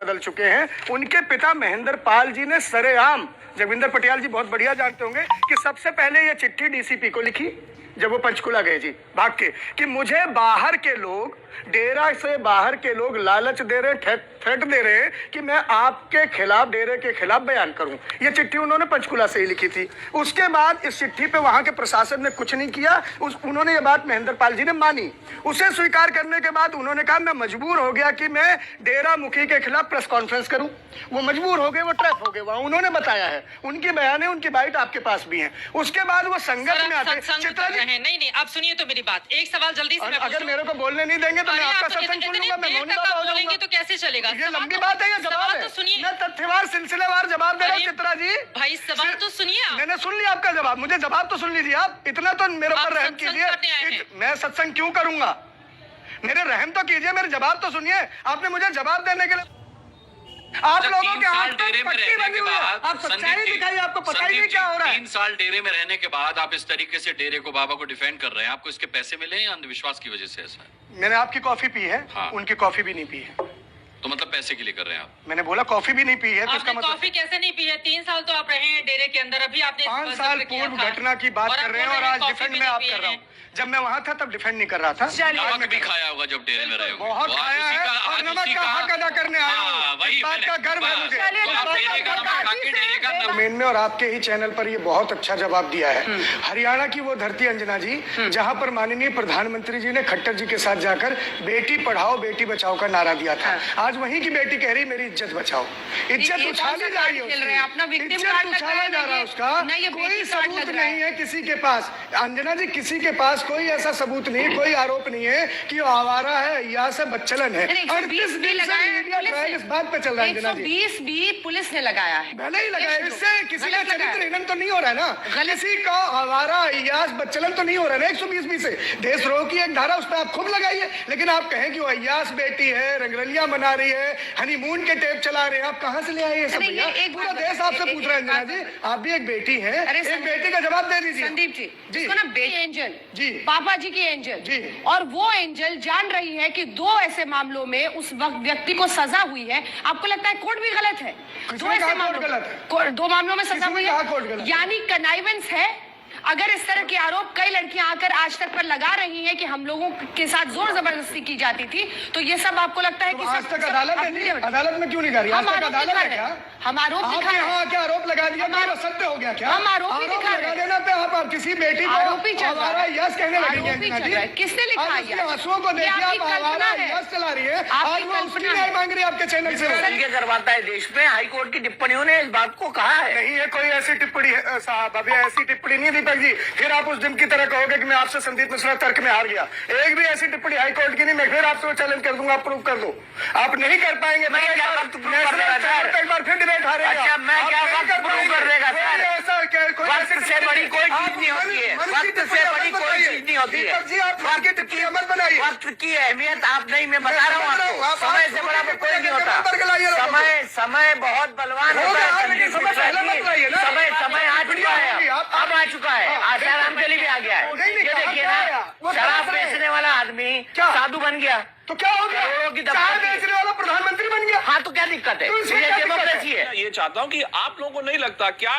बदल चुके हैं। उनके पिता महेंद्र पाल जी ने सरेआम, जगविंदर पटियाल जी बहुत बढ़िया जानते होंगे कि सबसे पहले ये चिट्ठी डीसीपी को लिखी जब वो पंचकुला गए जी भाग के, कि मुझे बाहर के लोग, डेरा से बाहर के लोग लालच दे रहे, थ्रेट दे रहे हैं कि मैं आपके खिलाफ, डेरे के खिलाफ बयान करूं। ये चिट्ठी उन्होंने पंचकुला से ही लिखी थी। उसके बाद इस चिट्ठी पे वहां के प्रशासन ने कुछ नहीं किया। उन्होंने ये बात महेंद्र पाल जी ने मानी। उसे स्वीकार करने के बाद उन्होंने कहा मैं मजबूर हो गया कि मैं डेरा मुखी के खिलाफ प्रेस कॉन्फ्रेंस करूं। वो मजबूर हो गए, वो ट्रैप हो गए वहां, उन्होंने बताया है। उनकी बयान है, उनकी बाइट आपके पास भी है। उसके बाद वो संगत में आते। चित्रा जी नहीं, आप सुनिए तो मेरी बात। एक सवाल जल्दी से, अगर मेरे को बोलने नहीं देंगे तो मैं आपका सत्संग सुन लूंगा, मैं मौन बाबा हो जाऊंगा। तो कैसे चलेगा? ये लंबी बात है, ये जवाब है। तो सुनिए, मैं तथ्यवार सिलसिलेवार जवाब दे रहा हूँ चित्रा जी। भाई सवाल तो सुनिए। मैंने सुन लिया आपका जवाब, मुझे जवाब तो सुन लीजिए आप। इतना तो मेरे ऊपर रहम कीजिए। मैं सत्संग क्यों करूंगा? मेरे रहम तो कीजिए, मेरे जवाब तो सुनिए। आपने मुझे जवाब देने के लिए, आप लोगों के हाथ में पट्टी बंधी हुई है। आप सच्चाई दिखाइए, आपको पता ही नहीं क्या हो रहा है। 3 साल डेरे में रहने के बाद आप इस तरीके से डेरे को, बाबा को डिफेंड कर रहे हैं। आपको इसके पैसे मिले या अंधविश्वास की वजह से ऐसा है? मैंने आपकी कॉफी पी है, हाँ। उनकी कॉफी भी नहीं पी है। तो मतलब पैसे के लिए कर रहे हैं आप? मैंने बोला कॉफी भी नहीं पी है, तो इसका मतलब कॉफी कैसे नहीं पी है? 3 साल तो आप रहे हैं डेरे के अंदर, अभी आपने 5 साल पूर्व घटना की बात कर रहे हैं और आज डिफेंड में आप कर रहा हूँ। जब मैं वहाँ था तब डिफेंड नहीं कर रहा था। नमक भी खाया होगा जब डेरे में रहे होंगे। बहुत खाया है और नमक का हक अदा करने आया हूँ। इस बात का गर्व है मुझे। डोमेन में और आपके ही चैनल पर ये बहुत अच्छा जवाब दिया है। हरियाणा की वो धरती अंजना जी, जहाँ पर माननीय प्रधानमंत्री जी ने खट्टर जी के साथ जाकर बेटी पढ़ाओ बेटी बचाओ का नारा दिया था। आज वहीं की बेटी कह रही मेरी इज्जत बचाओ। इज्जत उछाली जा रही है, इज्जत उछाला जा रहा है उसका। कोई सबूत नहीं है किसी के पास। अंजना जी, किसी के पास कोई ऐसा सबूत नहीं, कोई आरोप नहीं है कि वो आवारा है या से बच्चलन है। 120 भी लगाया है, इस बात पे चल रहा है अंजना जी। 120 भी पुलिस ने लगाया है। भले ही लगाया, इससे किसी का चरित्र हिनन तो नहीं हो रहा है ना, किसी का आवारा अय्यास बच्चलन तो नहीं हो रहा है ना। 120 से देशद्रोह की एक धारा उस पर आप खूब लगाइए, लेकिन आप कहें कि वो अय्यास बेटी है, रंगरलिया मना रही है, हनीमून के टेप चला रहे हैं, आप कहाँ से ले आए ये सब? भैया पूरा देश आपसे पूछ रहा है अंजना जी, आप भी एक बेटी है, एक बेटी का जवाब दे दीजिए। संदीप जी, इसको ना बेटी एंजल जी, पापा जी की एंजल जी, और वो एंजल जान रही है कि 2 ऐसे मामलों में उस वक्त व्यक्ति को सजा हुई है। आपको लगता है कोर्ट भी गलत है? 2 ऐसे मामलों, 2 मामलों में सजा हुई है, यानी कनाइवेंस है। अगर इस तरह के आरोप कई लड़कियां आकर आज तक पर लगा रही हैं कि हम लोगों के साथ जोर जबरदस्ती की जाती थी, तो ये सब आपको लगता है कि आज तक अदालत है? अदालत में क्यों नहीं कर रही? आज तक अदालत है क्या? हम आरोप दिखा रहे हैं। क्या आरोप लगा दिया? सत्य हो गया क्या? हम आरोप दिखा रहे हैं। देना पे आप किसी बेटी को आरोपी चल रहा है, यस कहने लगेंगे। किसने लिखा है? आंसुओं को देखिए, आप आवारा यस चला रही है, आज वो उसकी न्याय मांग रही है आपके चैनल से। करवाता है देश में। हाईकोर्ट की टिप्पणियों ने इस बात को कहा है। नहीं है कोई ऐसी टिप्पणी साहब, अभी ऐसी टिप्पणी नहीं दीपक जी। फिर आप उस दिन की तरह कहोगे कि मैं आपसे संदीप मिश्रा तर्क में हार गया। एक भी ऐसी टिप्पणी हाईकोर्ट की नहीं। मैं फिर आपसे चैलेंज कर दूंगा, आप प्रूव कर दो। आप नहीं कर पाएंगे, मैं क्या वक्त प्रूव कर देगा? एक बार फिर डिबेट हारेगा। अच्छा, मैं क्या वक्त प्रूव कर देगा? वक्त से बड़ी कोई चीज नहीं होती है। वक्त से बड़ी कोई चीज नहीं होती है। वक्त की अमल बनाइए। वक्त की अहमियत आप नहीं, मैं बता रहा हूँ आपको। समय से बड़ा कोई नहीं होता। समय बहुत बलवान होता है। समय आ चुका है, अब आ चुका है। आसाराम के लिए भी आ गया है। ये देखिए ना, शराब बेचने वाला आदमी साधु बन गया, तो क्या हो गया? करोड़ों की शराब बेचने वाला प्रधानमंत्री बन गया। हाँ, तो क्या दिक्कत है? ये डेमोक्रेसी है। ये चाहता हूँ कि आप लोगों को नहीं लगता क्या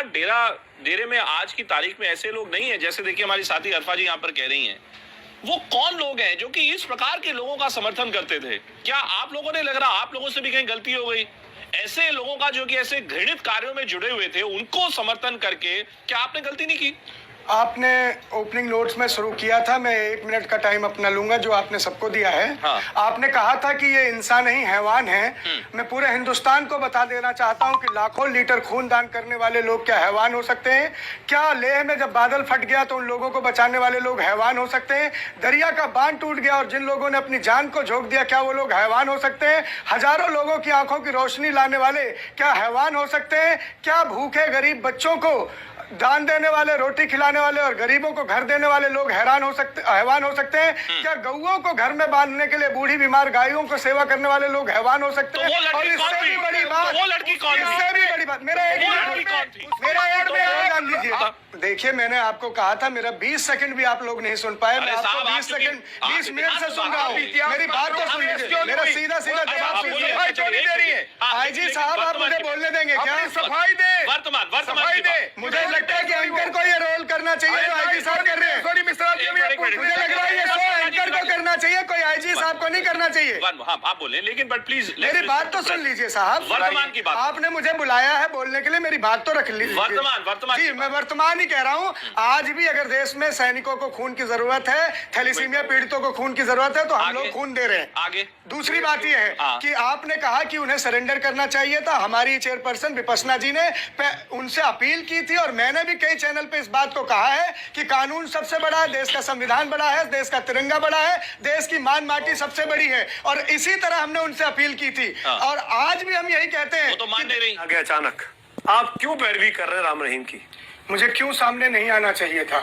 डेरे में आज की तारीख में ऐसे लोग नहीं है, जैसे देखिए हमारी साथी अरफा जी यहाँ पर कह रही हैं, वो कौन लोग हैं जो कि इस प्रकार के लोगों का समर्थन करते थे? क्या आप लोगों ने लग रहा आप लोगों से भी कहीं गलती हो गई? ऐसे लोगों का जो कि ऐसे घृणित कार्यों में जुड़े हुए थे, उनको समर्थन करके क्या आपने गलती नहीं की? आपने ओपनिंग नोट्स में शुरू किया था, मैं 1 मिनट का टाइम अपना लूंगा जो आपने सबको दिया है। हाँ। आपने कहा था कि ये इंसान नहीं हैवान है। मैं पूरे हिंदुस्तान को बता देना चाहता हूं कि लाखों लीटर खून दान करने वाले लोग क्या हैवान हो सकते हैं? क्या लेह में जब बादल फट गया तो उन लोगों को बचाने वाले लोग हैवान हो सकते हैं? दरिया का बांध टूट गया और जिन लोगों ने अपनी जान को झोंक दिया, क्या वो लोग हैवान हो सकते हैं? हजारों लोगों की आंखों की रोशनी लाने वाले क्या हैवान हो सकते हैं? क्या भूखे गरीब बच्चों को दान देने वाले, रोटी खिलाने वाले और गरीबों को घर देने वाले लोग हैवान हो सकते हैं? क्या गौओं को घर में बांधने के लिए बूढ़ी बीमार गायों को सेवा करने वाले लोग हैवान हो सकते हैं? और इससे भी बड़ी बात, इससे भी बड़ी बात, मेरा एक वो लड़की कौन थी? मेरा एक में ध्यान दीजिए। देखिए मैंने आपको कहा था, मेरा 20 सेकंड भी आप लोग नहीं सुन पाए। मैं आपको 20 सेकंड 20 मिनट से सुन रहा हूँ। मेरी बात तो सुन लीजिए, मेरा सीधा सीधा जवाब सुनिए। सफाई क्यों नहीं दे रही है? आईजी साहब आप मुझे बोलने देंगे क्या? सफाई दे, वर्तमान सफाई दे। मुझे लगता है कि एंकर को ये रोल करना चाहिए जो आईजी साहब कर रहे हैं। मुझे लग रहा है ये शो एंकर को करना चाहिए, कोई आईजी साहब को नहीं करना चाहिए। हाँ आप बोले, लेकिन बट प्लीज मेरी बात तो सुन लीजिए साहब। वर्तमान की बात। आपने मुझे बुलाया है बोलने के लिए, मेरी बात तो रख लीजिए। वर्तमान जी मैं वर्तमान ही कह रहा हूँ। आज भी अगर देश में सैनिकों को खून की जरूरत है, थैलीसीमिया पीड़ितों को खून की जरूरत है, तो हम लोग खून दे रहे हैं। आगे दूसरी बात यह है कि आपने कहा कि उन्हें सरेंडर करना चाहिए था। हमारी चेयरपर्सन विपस्ना जी ने उनसे अपील की थी, और मैंने भी कई चैनल पे इस बात को कहा है कि कानून सबसे बड़ा है, देश का संविधान बड़ा है, देश का तिरंगा बड़ा है, देश की मान माटी सबसे बड़ी है। और इसी तरह हमने उनसे अपील की थी, और आज भी हम यही कहते हैं। वो तो मान नहीं रही। आगे अचानक आप क्यों पैरवी कर रहे हैं राम रहीम की? मुझे क्यों सामने नहीं आना चाहिए था?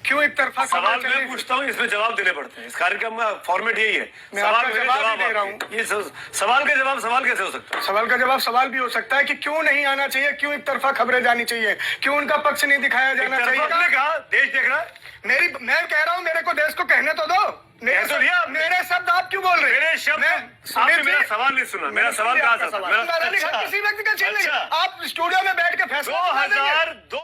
क्यों एक तरफा सवाल मैं पूछता हूँ, इसमें जवाब देने पड़ते हैं। इस कार्यक्रम का फॉर्मेट यही है। मैं सवाल आपका मेरे जवाब जवाब दे रहा आपके। ये सवाल का जवाब सवाल कैसे हो सकता है? सवाल का जवाब सवाल भी हो सकता है कि क्यों नहीं आना चाहिए, क्यों एक तरफा खबरें जानी चाहिए, क्यों उनका पक्ष नहीं दिखाया जाना चाहिए। आपने कहा देश देख रहा है। मैं कह रहा हूँ, मेरे को देश को कहने तो दो। मेरे शब्द आप क्यों बोल रहे हैं? मेरे शब्द आपने मेरा सवाल नहीं सुना। मेरा सवाल कहा था। किसी व्यक्ति का छीन नहीं। आप स्टूडियो में बैठ के फैसला 2002